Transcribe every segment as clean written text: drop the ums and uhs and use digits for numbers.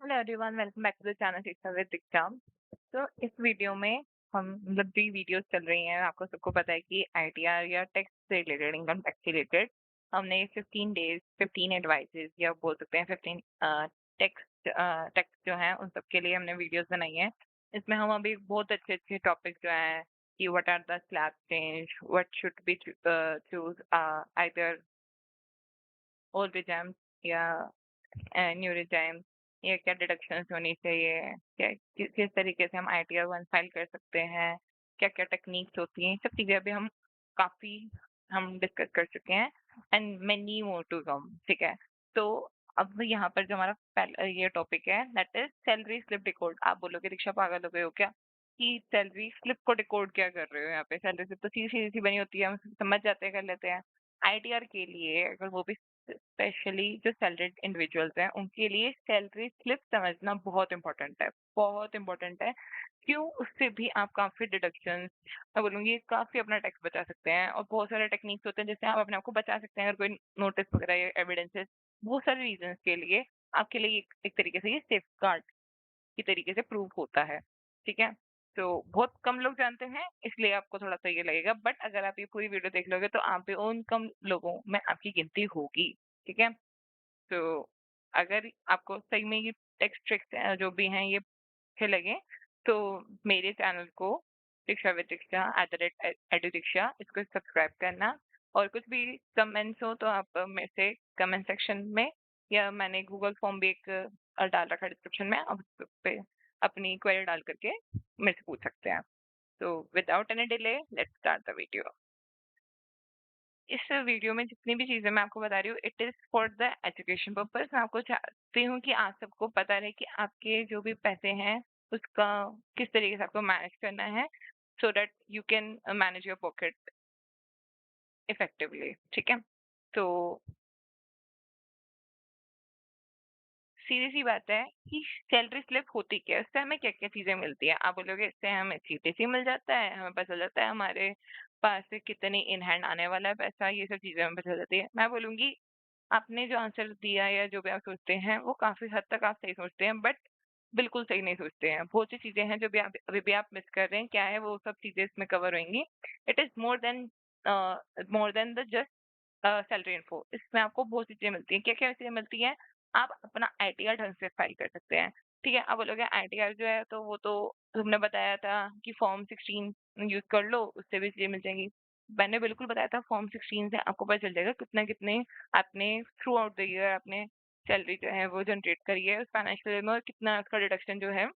Hello everyone, welcome back to the channel Shiksha with Diksha. तो इस video में हम मतलब 3 वीडियोस चल रही हैं। आपको सबको पता है कि आईटीआर या टैक्स से रिलेटेड, इनकम टैक्स से रिलेटेड हमने 15 डेज 15 एडवाइसेस या बोल सकते हैं 15 टैक्स टैक्स जो हैं उन सब के लिए हमने वीडियोस बनाई हैं। इसमें हम अभी बहुत अच्छे टॉपिक जो हैं कि what are the slab change, what should be choose either old regimes या न्यू रिजाइम, या क्या डिडक्शंस होनी चाहिए, क्या किस तरीके से हम आईटीआर वन फाइल कर सकते हैं, क्या क्या टेक्निक्स होती हैं, सब चीजें अभी हम काफी हम डिस्कस कर चुके हैं and many more to come. ठीक है, तो अब यहाँ पर जो हमारा पहला ये टॉपिक है that is salary slip decode. आप बोलोगे दीक्षा पागल हो गए हो क्या कि सैलरी स्लिप को डिकोड क्या कर रहे हो? यहाँ पे सैलरी स्लिप तो सीधी सीधी सी बनी होती है, हम समझ जाते हैं, कर लेते हैं। आईटीआर के लिए अगर वो भी स्पेशली जो सैलरीड इंडिविजुअल्स हैं उनके लिए सैलरी स्लिप समझना बहुत इंपॉर्टेंट है, बहुत इंपॉर्टेंट है। क्यों? उससे भी आप काफी डिडक्शंस, मैं बोलूंगी काफी अपना टैक्स बचा सकते हैं, और बहुत सारे टेक्निक्स होते हैं जिससे आप अपने आप को बचा सकते हैं। अगर कोई नोटिस वगैरह या एविडेंसेस, बहुत सारे रीजंस के लिए आपके लिए एक तरीके से ये सेफ गार्ड की तरीके से प्रूव होता है। ठीक है, तो बहुत कम लोग जानते हैं, इसलिए आपको थोड़ा सा ये लगेगा, बट अगर आप ये पूरी वीडियो देख लोगे तो आप भी उन कम लोगों में आपकी गिनती होगी। ठीक है, तो अगर आपको सही में ये टेक्स्ट ट्रिक्स जो भी हैं ये अच्छे लगे तो मेरे चैनल को शिक्षा विद दीक्षा @edudीक्षा इसको सब्सक्राइब करना। और कुछ भी कमेंट्स हो तो आप मेरे से कमेंट सेक्शन में, या मैंने गूगल फॉर्म भी एक डाल रखा है डिस्क्रिप्शन में, आप उस पे अपनी क्वेरी डाल करके मेरे से पूछ सकते हैं। तो without any delay let's start the video. इस वीडियो में जितनी भी चीजें मैं आपको बता रही हूँ it is for the education purpose. मैं आपको चाहती हूँ कि आप सबको पता रहे कि आपके जो भी पैसे हैं उसका किस तरीके से आपको मैनेज करना है, so that you can manage your pocket effectively. ठीक है, तो सीधी सी बात है कि सैलरी स्लिप होती क्या है, उससे हमें क्या क्या चीजें मिलती है। आप बोलोगे इससे हमें सीटीसी मिल जाता है, हमें पता चल जाता है हमारे पास से कितनी इन हैंड आने वाला है पैसा, ये सब चीजें हमें पता चल जाती है। मैं बोलूंगी आपने जो आंसर दिया या जो भी आप सोचते हैं वो काफी हद तक आप सही सोचते हैं, बट बिल्कुल सही नहीं सोचते हैं। बहुत सी चीजें हैं जो भी आप अभी भी आप मिस कर रहे हैं। क्या है वो सब चीजें इसमें कवर होंगी। It is more than the just salary info. इसमें आपको बहुत सी चीजें मिलती हैं। क्या क्या चीजें मिलती हैं? आप अपना आईटीआर ढंग से फाइल कर सकते हैं। ठीक है, आप बोलोगे आईटीआर जो है तो वो तो तुमने बताया था कि फॉर्म 16 यूज कर लो, उससे भी चीजें मिल जाएंगी। मैंने बिल्कुल बताया था फॉर्म 16 से आपको पता चल जाएगा कितना कितने आपने थ्रू आउट द ईयर आपने सैलरी जो है वो जनरेट करी है उस फाइनेंशियल ईयर में, और कितना उसका डिडक्शन जो है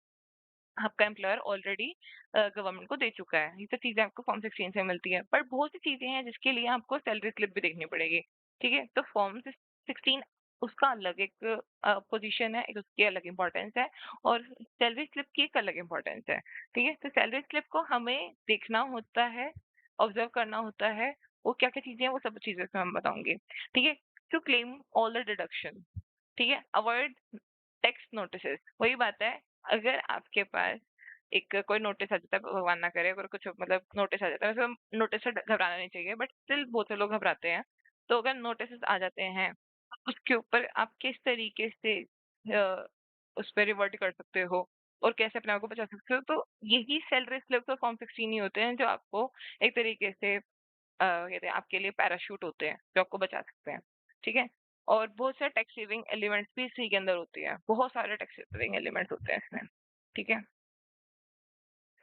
आपका एम्प्लॉयर ऑलरेडी गवर्नमेंट को दे चुका है। ये सब चीजें आपको फॉर्म 16 से मिलती है, पर बहुत सी चीजें हैं जिसके लिए आपको सैलरी स्लिप भी देखनी पड़ेगी। ठीक है, तो फॉर्म 16 उसका अलग एक पोजीशन है, एक उसकी अलग इंपॉर्टेंस है, और सैलरी स्लिप की एक अलग इंपॉर्टेंस है। ठीक है, तो सैलरी स्लिप को हमें देखना होता है, ऑब्जर्व करना होता है, वो क्या क्या चीजें हैं वो सब चीजें इसमें हम बताऊंगी। ठीक है, to claim all the deduction, ठीक है, अवॉइड टैक्स नोटिसेस। वही बात है, अगर आपके पास एक कोई नोटिस आ जाता है, भगवान ना करे अगर कुछ मतलब नोटिस आ जाता है, वैसे नोटिस से घबराना नहीं चाहिए, बट स्टिल बहुत से लोग घबराते हैं। तो अगर नोटिस आ जाते हैं तो उसके ऊपर आप किस तरीके से उस पर रिवर्ट कर सकते हो और कैसे अपने आप को बचा सकते हो, तो यही सैलरी स्लिप्स और फॉर्म 16 ही होते हैं जो आपको एक तरीके से कहते हैं आपके लिए पैराशूट होते हैं जो आपको बचा सकते हैं। ठीक है, और बहुत सारे टैक्स सेविंग एलिमेंट्स भी इसी के अंदर होती है, बहुत सारे टैक्स सेविंग एलिमेंट्स होते हैं इसमें। ठीक है,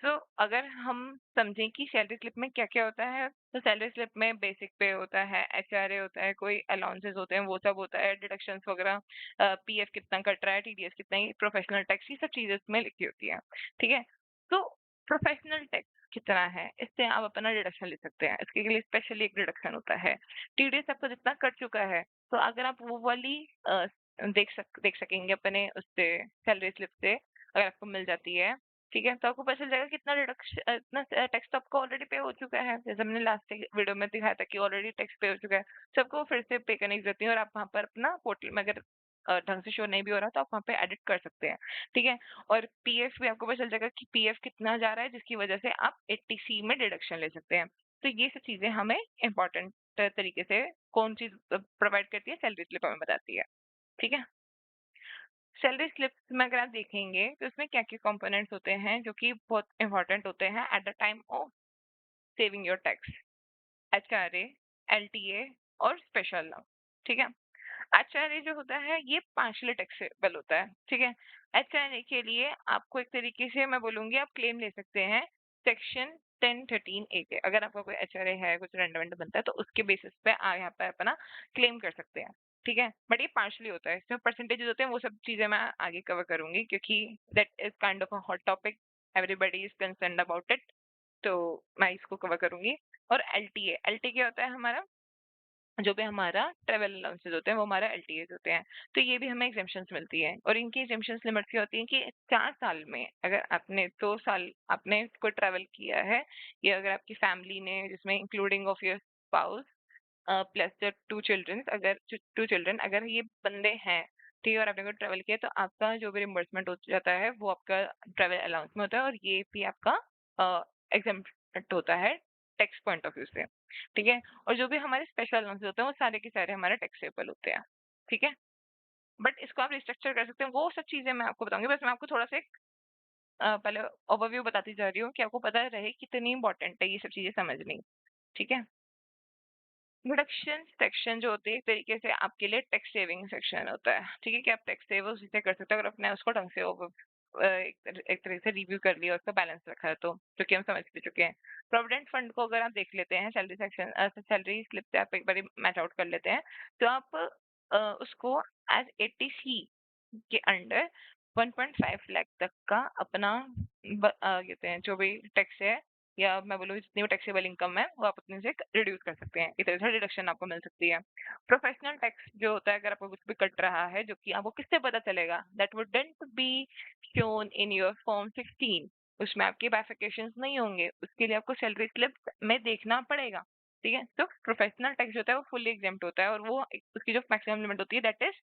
तो अगर हम समझें कि सैलरी स्लिप में क्या क्या होता है, तो सैलरी स्लिप में बेसिक पे होता है, एचआरए होता है, कोई अलाउंसेस होते हैं वो सब होता है, डिडक्शंस वगैरह, पीएफ कितना कट रहा है, टीडीएस कितना, ही प्रोफेशनल टैक्स, ये सब चीजें इसमें लिखी होती है। ठीक है, तो प्रोफेशनल टैक्स कितना है इससे आप अपना डिडक्शन ले सकते हैं। इसके लिए स्पेशली एक डिडक्शन होता है। टीडीएस आपका जितना कट चुका है, तो अगर आप वो वाली देख सकेंगे अपने उससे सैलरी स्लिप से, अगर आपको मिल जाती है, ठीक है, तो आपको पता चल जाएगा कितना रिडक्शन, इतना टैक्स तो आपको ऑलरेडी पे हो चुका है। जैसे हमने लास्ट वीडियो में दिखाया था कि ऑलरेडी टैक्स पे हो चुका है, तो आपको फिर से पे करने की जरूरत नहीं है, और आप वहाँ पर अपना पोर्टल में अगर ढंग से शो नहीं भी हो रहा तो आप वहाँ पे एडिट कर सकते हैं। ठीक है, और पीएफ भी आपको पता चल जाएगा कि पीएफ कितना जा रहा है, जिसकी वजह से आप 80C में डिडक्शन ले सकते हैं। तो ये सब चीजें हमें इम्पोर्टेंट तरीके से कौन चीज प्रोवाइड करती है, सैलरी स्लिप हमें बताती है। ठीक है, सैलरी स्लिप्स में अगर आप देखेंगे तो उसमें क्या-क्या कंपोनेंट्स होते हैं जो कि बहुत इंपॉर्टेंट होते हैं at the time of saving your tax. HRA, LTA और स्पेशल लॉ, ठीक है? एचआरए जो होता है ये पार्शियली टैक्सेबल होता है, ठीक है? एचआरए के लिए आपको एक तरीके से मैं बोलूँगी आप क्लेम ले सकते हैं सेक्शन 1013 ए के। अगर आपका कोई एचआरए है, कुछ रेंडमेंट बनता है तो उसके बेसिस पे यहाँ पे अपना क्लेम कर सकते हैं, ठीक है? बट ये पार्शियली होता है, इसमें परसेंटेजेस होते हैं वो सब चीज़ें मैं आगे कवर करूँगी क्योंकि that is kind of a hot topic, everybody is concerned about it, तो मैं इसको कवर करूँगी। और एलटीए, एलटीए क्या होता है हमारा, जो भी हमारा ट्रैवल अलाउंसेस होते हैं वो हमारा एलटीएस होते हैं। तो ये भी हमें एग्जेम्पशंस मिलती है और इनकी एग्जेम्पशंस लिमिट क्या होती है कि 4 साल में अगर आपने 2 साल आपने कोई ट्रैवल किया है या अगर आपकी फैमिली ने जिसमें including of your spouse plus the 2 children, अगर 2 चिल्ड्रन अगर ये बंदे हैं, ठीक है, और आपने कोई ट्रैवल किया तो आपका जो भी रिम्बर्समेंट हो जाता है वो आपका ट्रैवल अलाउंस में होता है और ये भी आपका एग्जेम्प्ट होता है टैक्स पॉइंट ऑफ व्यू से, ठीक है? और जो भी हमारे स्पेशल अलाउंसेस होते हैं वो सारे के सारे हमारे टैक्सेबल होते हैं, ठीक है? बट इसको आप रिस्ट्रक्चर कर सकते हैं, वो सब चीज़ें मैं आपको बताऊँगी। बस मैं आपको थोड़ा-सा एक पहले ओवरव्यू बताती जा रही हूँ कि आपको पता रहे कितनी इम्पोर्टेंट है ये सब चीज़ें समझनी, ठीक है? डिडक्शन सेक्शन जो होती है एक तरीके से आपके लिए टैक्स सेविंग सेक्शन होता है, ठीक है? कि आप टैक्स सेव उसी से कर सकते हो अगर आपने उसको ढंग से एक तरह से रिव्यू कर लिया, उसका बैलेंस रखा है तो, जो कि हम समझ भी चुके हैं। प्रोविडेंट फंड को अगर आप देख लेते हैं सैलरी सेक्शन सैलरी स्लिप से आप एक बारी मैच आउट कर लेते हैं, तो आप उसको एज़ 80C के अंडर 1.5 लाख तक का अपना कहते हैं जो भी टैक्स है या मैं बोलूँ जितनी भी टैक्सेबल इनकम है वो आप अपने से रिड्यूस कर सकते हैं, इस तरह से डिडक्शन आपको मिल सकती है। प्रोफेशनल टैक्स जो होता है अगर आपको कुछ भी कट रहा है जो कि आपको किससे पता चलेगा, that wouldn't be shown in your form 16, उसमें आपके बाइफिकेशंस नहीं होंगे, उसके लिए आपको सैलरी स्लिप में देखना पड़ेगा, ठीक है? तो प्रोफेशनल टैक्स जो होता है वो फुली एग्जेम्प्ट होता है और वो उसकी जो मैक्सिमम लिमिट होती है दैट इज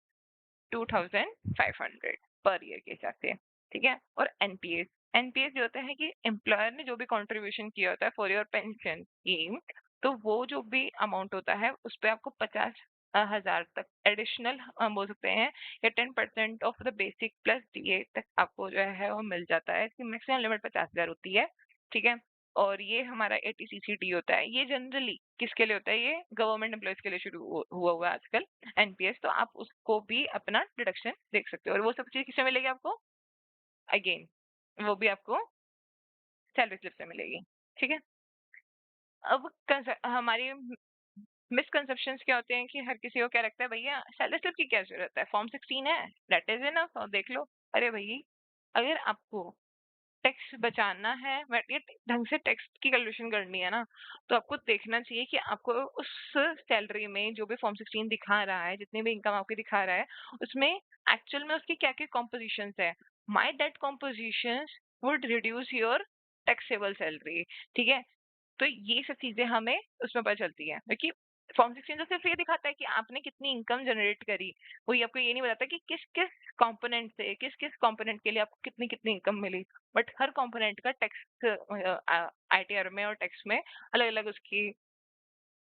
2500 पर ईयर के हिसाब से, ठीक है? और एनपीएस, एनपीएस जो होता है कि एम्प्लॉयर ने जो भी कंट्रीब्यूशन किया होता है फॉर योर पेंशन स्कीम, तो वो जो भी अमाउंट होता है उस पे आपको 50,000 तक एडिशनल बोल सकते हैं या 10% of the basic plus DA तक आपको जो है वो मिल जाता है। इसकी मैक्सिमम लिमिट 50,000 होती है, ठीक है? और ये हमारा एटीसीसीडी होता है, ये जनरली किसके लिए होता है, ये गवर्नमेंट एम्प्लॉयज के लिए शुरू हुआ हुआ है आजकल एनपीएस, तो आप उसको भी अपना डिडक्शन देख सकते हो और वो सब चीज़ किससे मिलेगी आपको? अगेन वो भी आपको सैलरी स्लिप से मिलेगी, ठीक है? अब हमारी मिसकंसेप्शंस क्या होते हैं कि हर किसी को क्या लगता है भैया सैलरी स्लिप की क्या ज़रूरत है? फॉर्म 16 है, दैट इज़ इनफ और देख लो। अरे भई, अगर आपको टैक्स बचाना है बट ये ढंग से टैक्स की कैलकुलेशन करनी है ना, तो आपको देखना चाहिए कि आपको उस सैलरी में जो भी फॉर्म 16 दिखा रहा है, जितनी भी इनकम आपकी दिखा रहा है, उसमें एक्चुअल में उसकी क्या-क्या कॉम्पोजिशंस है। Might that compositions would reduce your taxable salary, ठीक है? तो ये सब चीज़ें हमें उसमें पता चलती हैं, क्योंकि फॉर्म 16 तो सिर्फ ये दिखाता है कि आपने कितनी इनकम जनरेट करी, कोई आपको ये नहीं बताता कि किस-किस कंपोनेंट से, किस-किस कंपोनेंट के लिए आपको कितनी-कितनी इनकम मिली। बट हर कंपोनेंट का टैक्स आईटीआर में और टैक्स में अलग-अलग उसकी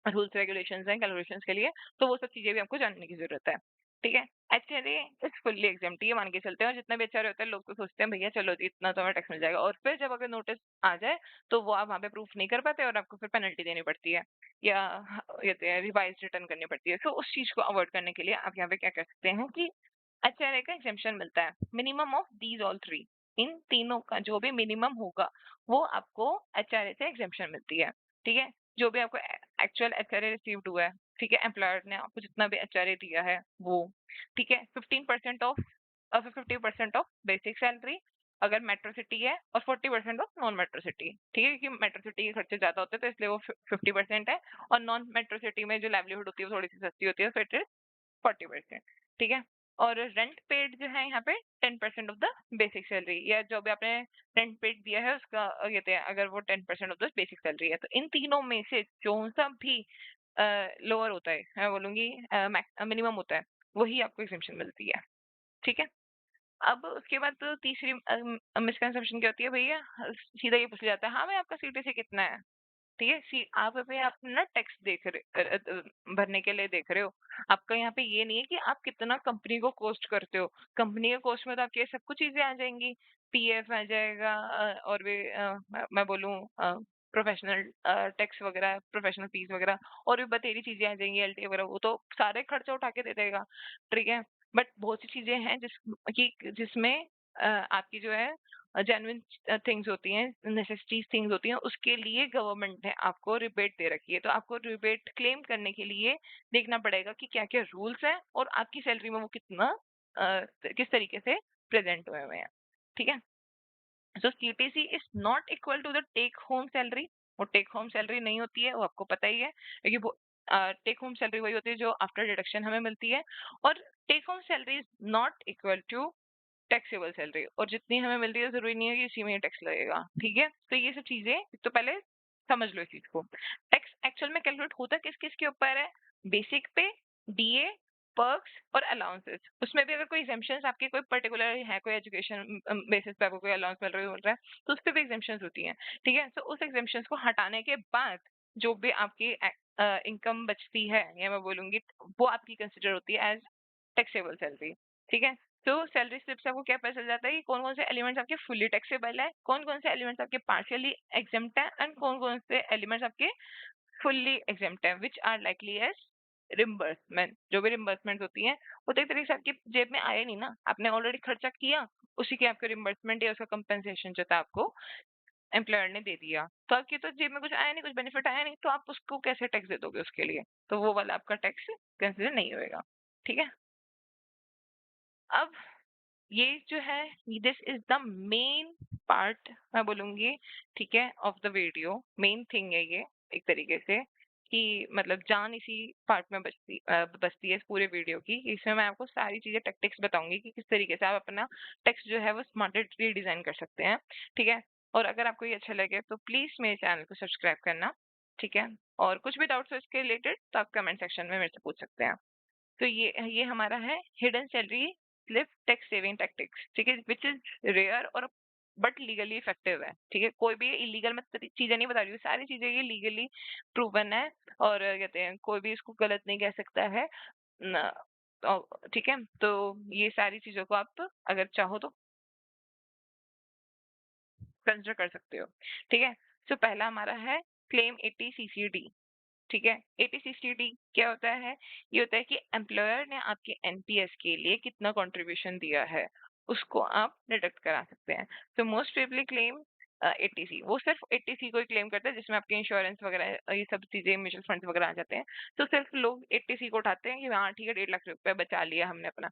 रूल्स रेगुलेशंस हैं कैलकुलेशंस के लिए, तो वो सब चीज़ें भी आपको जानने की ज़रूरत है, ठीक है? एचआरए इज़ फुल्ली एग्ज़ेम्प्ट, ये मान के चलते हैं और जितना भी एचआरए होता है लोग तो सोचते हैं भैया चलो जी इतना तो हमें टैक्स मिल जाएगा और फिर जब अगर नोटिस आ जाए तो वो आप वहाँ पे प्रूफ नहीं कर पाते और आपको फिर पेनल्टी देनी पड़ती है या कहते हैं रिवाइज़ रिटर्न करनी पड़ती है। सो उस चीज़ को अवॉइड करने के लिए आप यहाँ पे क्या कर सकते हैं कि एचआरए का एग्जेम्पशन मिलता है, मिनिमम ऑफ दीज ऑल 3, इन तीनों का जो भी मिनिमम होगा वो आपको एचआरए से एग्जेम्पशन मिलती है, ठीक है? जो भी आपको एक्चुअल एचआरए रिसीव्ड हुआ है, ठीक है, एम्प्लॉयर ने आपको जितना भी एचआरए दिया है वो, ठीक है, 15% ऑफ 50% ऑफ बेसिक सैलरी अगर मेट्रो सिटी है और 40% ऑफ नॉन मेट्रो सिटी, ठीक है, क्योंकि मेट्रो सिटी के खर्चे ज्यादा होते हैं तो इसलिए वो 50% है और नॉन मेट्रो सिटी में जो लाइवलीहुड होती है वो थोड़ी सी सस्ती होती है, so it is 40%, ठीक है? और रेंट पेड जो है यहाँ पे 10% ऑफ द बेसिक सैलरी या जो भी आपने रेंट पेड दिया है उसका कहते हैं अगर वो 10% ऑफ द बेसिक सैलरी है, तो इन तीनों में से जो सा भी लोअर होता है, मैं बोलूंगी मिनिमम होता है, वही आपको एग्जेम्पशन मिलती है, ठीक है? अब उसके बाद तो तीसरी मिसकंसेप्शन क्या होती है भैया, सीधा ये पूछ लिया जाता है हाँ भाई आपका सीटीसी कितना है, ठीक है? आप अभी आप ना टैक्स देख रहे भरने के लिए देख रहे हो। आपका यहाँ पे ये नहीं है कि आप कितना कंपनी को कॉस्ट करते हो। कंपनी के कॉस्ट में तो आपकी ये सब कुछ चीज़ें आ जाएँगी। पीएफ आ जाएगा और भी मैं बोलूँ प्रोफेशनल टैक्स वगैरह, प्रोफेशनल फीस वगैरह और भी बथेरी चीज़ें आ जाएँगी, एलटीए वगैरह, वो तो सारे खर्चे उठा के दे देगा। ठीक है? बट बहुत सी चीज़ें हैं जिसमें आपकी जो है जेन्युइन थिंग्स होती हैं, नेसेसिटीज थिंग्स होती हैं, उसके लिए गवर्नमेंट ने आपको रिबेट दे रखी है। तो आपको रिबेट क्लेम करने के लिए देखना पड़ेगा कि क्या-क्या रूल्स हैं और आपकी सैलरी में वो कितना किस तरीके से प्रेजेंट हुए हुए हैं। ठीक है? So CTC is not equal to the take home salary. वो टेक होम सैलरी नहीं होती है, वो आपको पता ही है, क्योंकि वो टेक होम सैलरी वही होती है जो आफ्टर डिडक्शन हमें मिलती है। और take home salary is not equal to taxable salary, और जितनी हमें मिल रही है जरूरी नहीं है कि इसी में टैक्स लगेगा। ठीक है? तो ये सब चीजें तो पहले समझ लो इस चीज को। टैक्स एक्चुअल में कैलकुलेट होता किस किस के ऊपर है? बेसिक पे, डीए, पर्क्स और अलाउंसेस। उसमें भी अगर कोई एग्जेम्पशंस आपके कोई पर्टिकुलर है, कोई एजुकेशन बेसिस पे आपको कोई अलाउंस मिल रहा है, तो उस पर भी एग्जेम्पशंस होती हैं। ठीक है? तो उस एग्जेम्पशंस को हटाने के बाद जो भी आपकी इनकम बचती है, या मैं बोलूंगी वो आपकी कंसिडर होती है एज टैक्सेबल सैलरी। ठीक है? तो सैलरी स्लिप से आपको क्या पता चल जाता है कि कौन कौन से एलिमेंट्स आपके फुल्ली टैक्सेबल है, कौन कौन से एलिमेंट्स आपके पार्शियली एग्जेम्प्ट है, एंड कौन कौन से एलिमेंट्स आपके फुल्ली एग्जेम्प्ट है, which are likely as reimbursement. जो भी रिम्बर्समेंट होती हैं वो तो एक तरीके से आपकी जेब में आए नहीं ना, आपने ऑलरेडी खर्चा किया, उसी के आपके रिम्बर्समेंट या उसका कंपेंसेशन जो था आपको एम्प्लॉयर ने दे दिया, तो आपकी तो जेब में कुछ आया नहीं, कुछ बेनिफिट आया नहीं, तो आप उसको कैसे टैक्स दे दोगे उसके लिए? तो वो वाला आपका टैक्स कंसिडर नहीं होएगा। ठीक है? अब ये जो है, this is the main part मैं बोलूंगी, ठीक है, of the video. Main thing है ये, एक तरीके से, कि मतलब जान इसी पार्ट में बसती है इस पूरे वीडियो की। इसमें मैं आपको सारी चीजें टेक्टिक्स बताऊंगी कि किस तरीके से आप अपना टेक्स्ट जो है वो स्मार्टली डिजाइन कर सकते हैं। ठीक है? और अगर आपको ये अच्छा लगे तो प्लीज मेरे चैनल को सब्सक्राइब करना। ठीक है? और कुछ भी डाउट्स हो इसके रिलेटेड तो आप कमेंट सेक्शन में मेरे से पूछ सकते हैं। तो ये हमारा है hidden salary slip tax saving tactics. ठीक है? विच इज रेयर और बट लीगली इफेक्टिव है। ठीक है? कोई भी इलीगल मैं चीजें नहीं बता रही हूँ, सारी चीजें ये लीगली प्रूवन है। और कहते हैं कोई भी इसको गलत नहीं कह सकता है ना। ठीक है? तो ये सारी चीजों को आप अगर चाहो तो कंसिडर कर सकते हो। ठीक है? सो पहला हमारा है क्लेम 80 सीसीडी। ठीक है? 80-60 क्या होता है? ये होता है कि एम्प्लॉयर ने आपके एनपीएस के लिए कितना कंट्रीब्यूशन दिया है, उसको आप डिडक्ट करा सकते हैं। तो मोस्ट प्रोबेबली क्लेम एटीसी, वो सिर्फ एटीसी को ही क्लेम करता है, जिसमें आपके इंश्योरेंस वगैरह ये सब चीजें, म्यूचुअल फंड्स वगैरह आ जाते हैं। तो सिर्फ लोग एटीसी को उठाते हैं कि हाँ ठीक है, 1.5 लाख रुपए बचा लिया हमने अपना।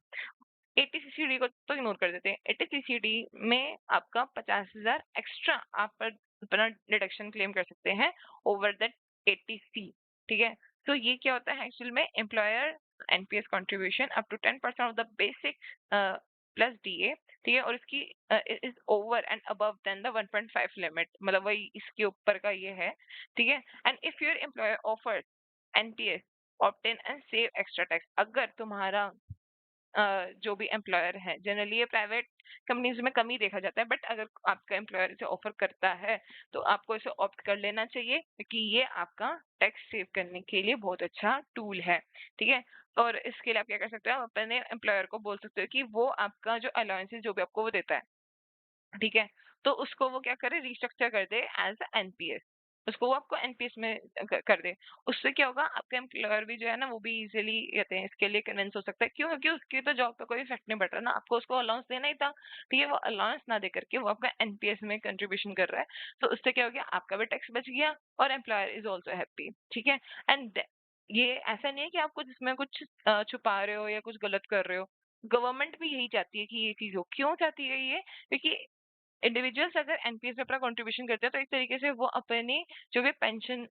एटीसीसीडी को तो इग्नोर कर देते हैं। एटीसीसीडी में आपका 50,000 एक्स्ट्रा आप अपना डिडक्शन क्लेम कर सकते हैं ओवर दैट एटीसी। ठीक है? तो ये क्या होता है एक्चुअल में? Employer NPS contribution up to 10% of the basic plus DA. ठीक है? और इसकी is over and above than the 1.5 limit, मतलब वही इसके ऊपर का ये है। ठीक है? And if your employer offers NPS obtain and save extra tax, अगर तुम्हारा जो भी एम्प्लॉयर है, जनरली ये प्राइवेट कंपनीज में कम ही देखा जाता है, बट अगर आपका एम्प्लॉयर इसे ऑफर करता है तो आपको इसे ऑप्ट कर लेना चाहिए, क्योंकि ये आपका टैक्स सेव करने के लिए बहुत अच्छा टूल है। ठीक है? और इसके लिए आप क्या कर सकते हो? आप अपने एम्प्लॉयर को बोल सकते हो कि वो आपका जो अलाउंसेस जो भी आपको वो देता है, ठीक है? तो उसको वो क्या करे, रिस्ट्रक्चर कर दे एज़ एनपीएस। उसको वो आपको एनपीएस में कर दे। उससे क्या होगा, आपका एम्प्लॉयर भी जो है ना वो भी इज़िली कहते हैं इसके लिए कन्विंस हो सकता है। क्यों? क्योंकि उसकी तो जॉब पे कोई इफ़ेक्ट नहीं पड़ रहा ना, आपको उसको अलाउंस देना ही था। ठीक है? वो अलाउंस ना दे करके वो आपका एनपीएस में कंट्रीब्यूशन कर रहा है। तो उससे क्या हो गया, आपका भी टैक्स बच गया और एम्प्लॉयर इज़ आल्सो हैप्पी। ठीक है? एंड ये ऐसा नहीं है कि आप कुछ इसमें कुछ छुपा रहे हो या कुछ गलत कर रहे हो। गवर्नमेंट भी यही चाहती है कि ये चीज़ हो। क्यों चाहती है ये? क्योंकि इंडिविजुअल्स अगर एनपीएस में अपना कंट्रीब्यूशन करते हैं तो एक तरीके से वो अपनी जो भी पेंशन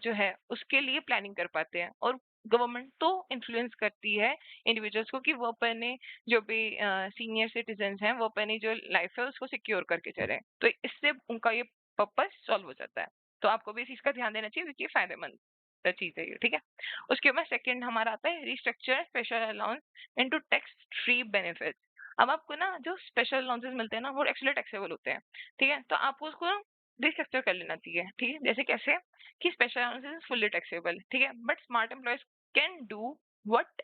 जो है उसके लिए प्लानिंग कर पाते हैं। और गवर्नमेंट तो इन्फ्लुएंस करती है इंडिविजुअल्स को कि वो अपने जो भी सीनियर सिटीजन हैं वो अपनी जो लाइफ है उसको सिक्योर करके चले, तो इससे उनका ये पर्पस सॉल्व हो जाता है। तो आपको भी इस चीज का ध्यान देना चाहिए क्योंकि ये फायदेमंद चीज है ये। ठीक है? उसके बाद सेकंड हमारा आता है restructure special allowance into tax free benefits. अब आपको ना जो स्पेशल अलाउंसेस मिलते हैं ना वो एक्चुअली टैक्सेबल होते हैं। ठीक है? तो आपको उसको रिस्ट्रक्चर कर लेना चाहिए, ठीक है? जैसे कैसे कि special allowances is fully taxable, ठीक है? But smart employees can do what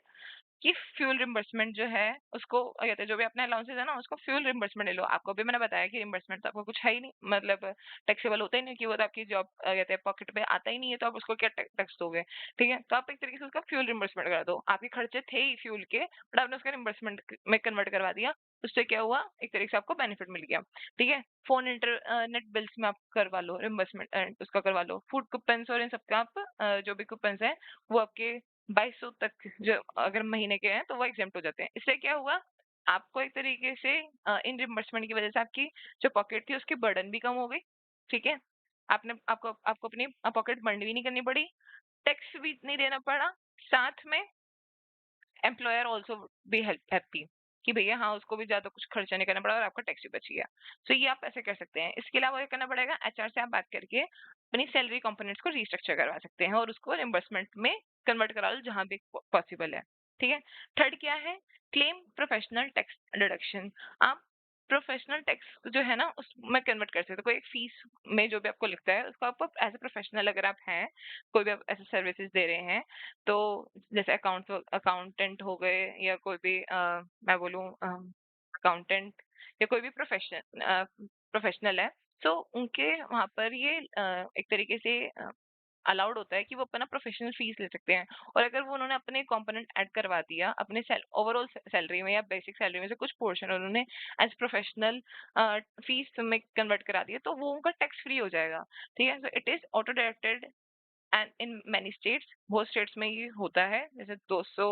कि फ्यूल रिम्बर्समेंट जो है उसको कहते हैं, जो भी अपने अलाउंसेस है ना उसको फ्यूल रिम्बर्समेंट ले लो। आपको भी मैंने बताया कि रिम्बर्समेंट तो आपको कुछ है ही नहीं, मतलब टैक्सेबल होता ही नहीं, कि वो तो आपकी जॉब कहते हैं पॉकेट में आता ही नहीं है, तो आप उसको क्या टैक्स दोगे? ठीक है, तो आप एक तरीके से उसका फ्यूल रिम्बर्समेंट कर दो। आपके खर्चे थे ही फ्यूल के, बट आपने उसका रिम्बर्समेंट में कन्वर्ट करवा दिया। उससे क्या हुआ, एक तरीके से आपको बेनिफिट मिल गया। ठीक है, फोन इंटरनेट बिल्स में आप करवा लो रिम्बर्समेंट, उसका करवा लो। फूड कूपन्स और इन सबका आप जो भी कूपन्स हैं वो आपके 2200 तक जो अगर महीने के हैं तो वो एग्जेम्प्ट हो जाते हैं। इससे क्या हुआ, आपको एक तरीके से इन रिम्बर्समेंट की वजह से आपकी जो पॉकेट थी उसकी बर्डन भी कम हो गई। ठीक है, आपने आपको आपको अपनी पॉकेट बर्न भी नहीं करनी पड़ी, टैक्स भी नहीं देना पड़ा, साथ में employer also be help happy कि भैया हाँ उसको भी ज्यादा कुछ खर्चा नहीं करना पड़ा और आपका टैक्स भी बच गया। सो ये आप ऐसे कर सकते हैं। इसके अलावा ये करना पड़ेगा, एचआर से आप बात करके अपनी सैलरी कंपोनेंट्स को रिस्ट्रक्चर करवा सकते हैं और उसको रिम्बर्समेंट में कन्वर्ट करा लो जहां भी पॉसिबल है। ठीक है, थर्ड क्या है, क्लेम प्रोफेशनल टैक्स डिडक्शन। आप प्रोफेशनल टैक्स जो है ना उसमें कन्वर्ट कर सकते हो। कोई एक फीस में जो भी आपको लिखता है उसको आप एज ए प्रोफेशनल अगर आप हैं, कोई भी आप ऐसे सर्विसेज दे रहे हैं, तो जैसे अकाउंटेंट हो गए या कोई भी मैं बोलूँ अकाउंटेंट या कोई भी प्रोफेशनल है, तो उनके वहाँ पर ये एक तरीके से अलाउड होता है कि वो अपना प्रोफेशनल फीस ले सकते हैं। और अगर वो उन्होंने अपने कंपोनेंट ऐड करवा दिया अपने ओवरऑल सैलरी में या बेसिक सैलरी में से कुछ पोर्शन उन्होंने एज प्रोफेशनल फीस में कन्वर्ट करा दिया, तो वो उनका टैक्स फ्री हो जाएगा। ठीक है, so it is auto directed and in many states, बहुत स्टेट्स में ये होता है। जैसे 200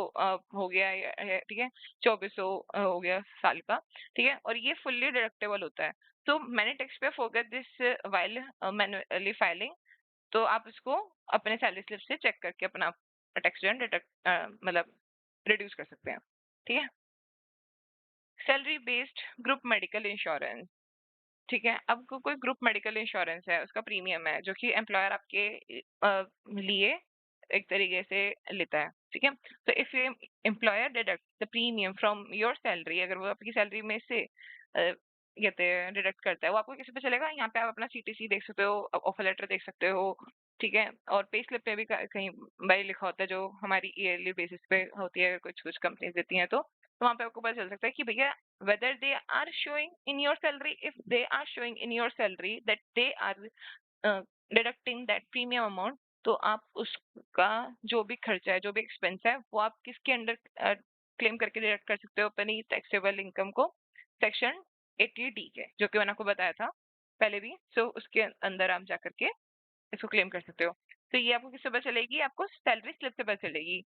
हो गया ठीक है, 2400 हो गया साल का। ठीक है, और ये फुल्ली डिडक्टेबल होता है। तो मैंने टैक्स पे forget this while manually filing, तो आप इसको अपने सैलरी स्लिप से चेक करके अपना टैक्स जो है डिडक्ट मतलब रिड्यूस कर सकते हैं। ठीक है, salary based group medical insurance. ठीक है, अब कोई ग्रुप मेडिकल इंश्योरेंस है, उसका प्रीमियम है जो कि एम्प्लॉयर आपके लिए एक तरीके से लेता है। ठीक है, तो if you employer deduct the premium from your salary, अगर वो आपकी सैलरी में से कहते हैं डिडक्ट करता है, वो आपको कैसे पता चलेगा? यहाँ पे आप अपना सीटीसी देख सकते हो, ऑफर लेटर देख सकते हो। ठीक है, और पे स्लिप पे भी कहीं भाई लिखा होता है जो हमारी ईयरली बेसिस पे होती है, कुछ कुछ कंपनीज देती हैं, तो वहाँ पे आपको पता चल सकता है कि भैया whether they are showing in your salary, if they are showing in your salary that they are deducting that premium amount, तो आप उसका जो भी खर्चा है, जो भी एक्सपेंस है, वो आप किसके अंडर क्लेम करके डिडक्ट कर सकते हो अपनी टैक्सेबल इनकम को? सेक्शन 80D के, जो कि मैंने आपको बताया था पहले भी। सो उसके अंदर आप जा करके इसको क्लेम कर सकते हो। तो ये आपको किससे पता चलेगी? आपको सैलरी स्लिप से पता चलेगी।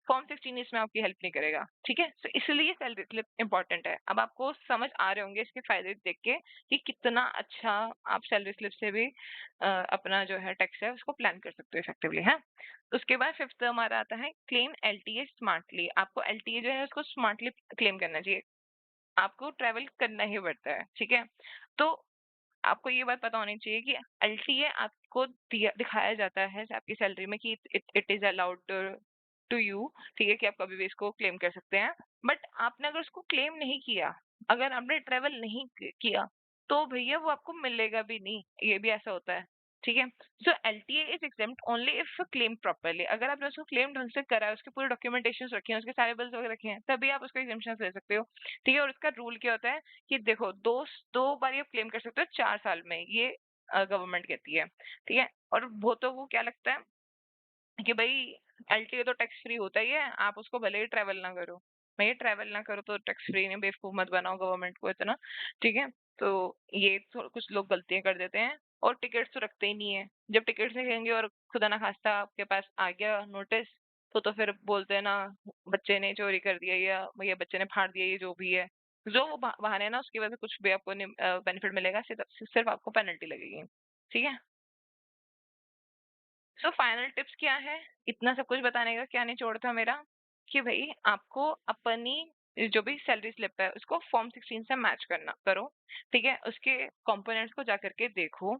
फॉर्म 16 इसमें आपकी हेल्प नहीं करेगा। ठीक है? तो इसलिए सैलरी स्लिप इम्पोर्टेंट है। अब आपको समझ आ रहे होंगे इसके फायदे देख के कि कितना अच्छा आप सैलरी स्लिप से भी अपना जो है टैक्स है उसको प्लान कर सकते हो इफेक्टिवली, है। उसके बाद फिफ्थ हमारा आता है क्लेम एलटीए स्मार्टली। आपको एलटीए जो है उसको स्मार्टली क्लेम करना चाहिए। आपको ट्रैवल करना ही पड़ता है, ठीक है? तो आपको ये बात पता होनी चाहिए कि एलटीए आपको दिखाया जाता है आपकी सैलरी में कि it is allowed to you, ठीक है, कि आप कभी भी इसको क्लेम कर सकते हैं। बट आपने अगर उसको क्लेम नहीं किया, अगर आपने ट्रेवल नहीं किया, तो भैया वो आपको मिलेगा भी नहीं। ये भी ऐसा होता है, ठीक है। So LTA is exempt only if claim properly. अगर आपने उसको क्लेम ढंग से करा है, उसके पूरे डॉक्यूमेंटेशन रखे हैं, उसके सारे बिल्स वगैरह रखे हैं, तभी आप उसको एग्जेम्पशन ले सकते हो। ठीक है, और उसका रूल क्या होता है कि देखो, दो बार आप क्लेम कर सकते हो 4 साल में, ये गवर्नमेंट कहती है। ठीक है, और बहुतों को क्या लगता है कि भाई एलटीए तो टैक्स फ्री होता ही है, आप उसको भले ही ट्रैवल ना करो। भैया ट्रैवल ना करो तो टैक्स फ्री नहीं, बेवकूफ मत बनाओ गवर्नमेंट को इतना। ठीक है, तो ये कुछ लोग गलतियां कर देते हैं और टिकट्स तो रखते ही नहीं है। जब टिकट्स देखेंगे और खुदा ना खास्ता आपके पास आ गया नोटिस, तो फिर बोलते हैं ना बच्चे ने चोरी कर दिया या भैया बच्चे ने फाड़ दिया, ये जो भी है, जो वो बहाने हैं ना, उसकी वजह से कुछ भी आपको बेनिफिट मिलेगा, सिर्फ आपको पेनल्टी लगेगी। ठीक है, सो फाइनल टिप्स क्या है? इतना सब कुछ बताने का क्या निचोड़ था मेरा, कि भाई आपको अपनी जो भी सैलरी स्लिप है उसको फॉर्म 16 से मैच करना करो। ठीक है, उसके कंपोनेंट्स को जा करके देखो,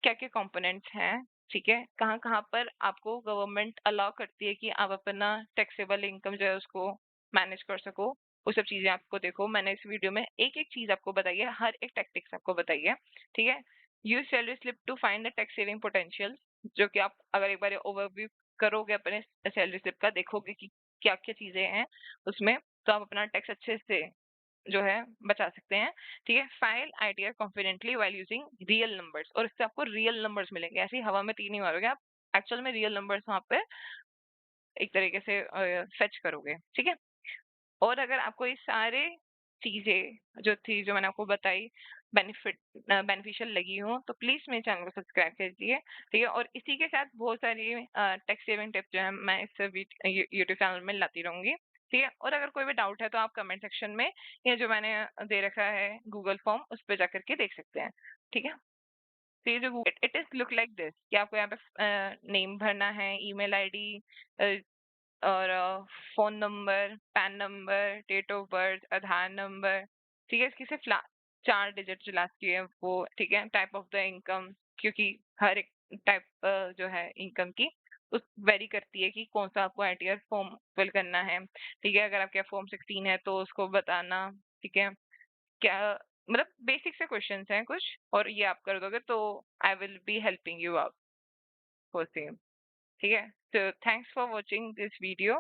क्या क्या कंपोनेंट्स हैं। ठीक है, कहाँ कहाँ पर आपको गवर्नमेंट अलाउ करती है कि आप अपना टैक्सेबल इनकम जो है उसको मैनेज कर सको। वो सब चीजें आपको देखो। मैंने इस वीडियो में एक एक चीज आपको बताई है, हर एक टैक्टिक्स आपको बताई है। ठीक है, use salary slip to find the tax saving potential, जो कि आप अगर एक बार ओवरव्यू करोगे अपने सैलरी स्लिप का, देखोगे कि क्या क्या चीजें हैं उसमें, तो आप अपना टैक्स अच्छे से जो है बचा सकते हैं। ठीक है, file idea confidently while using real numbers, और इससे आपको रियल नंबर्स मिलेंगे, ऐसे ही हवा में तीर नहीं मारोगे आप, एक्चुअल में रियल नंबर्स वहां पे एक तरीके से फेच करोगे। ठीक है, और अगर आपको ये सारे चीजें जो थी, जो मैंने आपको बताई, बेनिफिट बेनिफिशियल लगी हो, तो प्लीज मेरे चैनल को सब्सक्राइब कर दीजिए। ठीक है, और इसी के साथ बहुत सारी टैक्स सेविंग टिप्स जो है मैं इस यूट्यूब चैनल में लाती रहूंगी। ठीक है, और अगर कोई भी डाउट है तो आप कमेंट सेक्शन में, या जो मैंने दे रखा है गूगल फॉर्म, उस पर जाकर के देख सकते हैं। ठीक है, तो ये जो it is look like this, कि आपको यहाँ पे नेम भरना है, ईमेल आईडी और phone number, PAN number, date of birth, Aadhaar number, ठीक है? इसकी सिर्फ 4 डिजिट जो लास्ट की है वो, ठीक है? टाइप ऑफ द इनकम, क्योंकि हर एक टाइप जो है इनकम की, उस वेरी करती है कि कौन-सा आपको आईटीआर फॉर्म फिल करना है, ठीक है? अगर आपके फॉर्म 16 है तो उसको बताना, ठीक है? क्या मतलब बेसिक से क्वेश्चंस हैं कुछ, और ये आप कर दोगे तो I will be helping you out for same. ठीक है? So thanks for watching this video.